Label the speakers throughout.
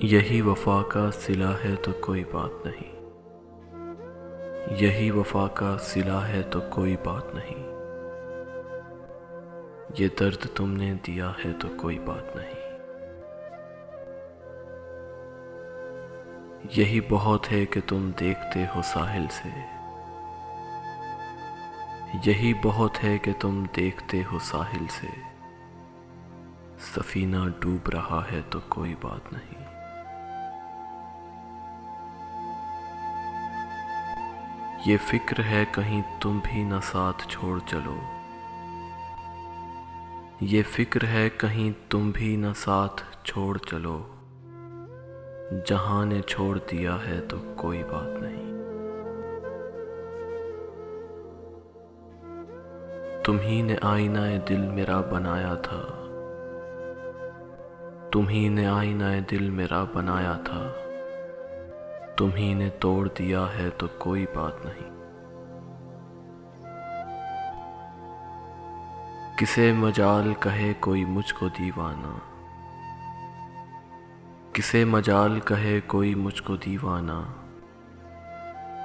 Speaker 1: यही वफा का सिला है तो कोई बात नहीं, यही वफा का सिला है तो कोई बात नहीं। ये दर्द तुमने दिया है तो कोई बात नहीं। यही बहुत है कि तुम देखते हो साहिल से, यही बहुत है कि तुम देखते हो साहिल से। सफीना डूब रहा है तो कोई बात नहीं। ये फिक्र है कहीं तुम भी न साथ छोड़ चलो, ये फिक्र है कहीं तुम भी न साथ छोड़ चलो। जहां ने छोड़ दिया है तो कोई बात नहीं। तुम्ही ने आईनाए दिल मेरा बनाया था, तुम्ही ने आईनाए दिल मेरा बनाया था। तुम्ही ने तोड़ दिया है तो कोई बात नहीं। किसे मजाल कहे कोई मुझको दीवाना, किसे मजाल कहे कोई मुझको दीवाना।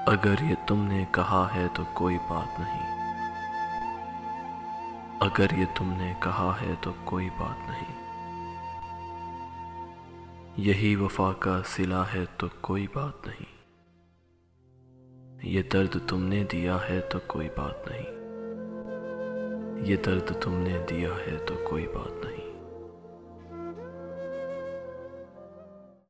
Speaker 1: अगर ये तुमने कहा है तो कोई बात नहीं, अगर ये तुमने कहा है तो कोई बात नहीं। यही वफा का सिला है तो कोई बात नहीं। ये दर्द तुमने दिया है तो कोई बात नहीं, ये दर्द तुमने दिया है तो कोई बात नहीं।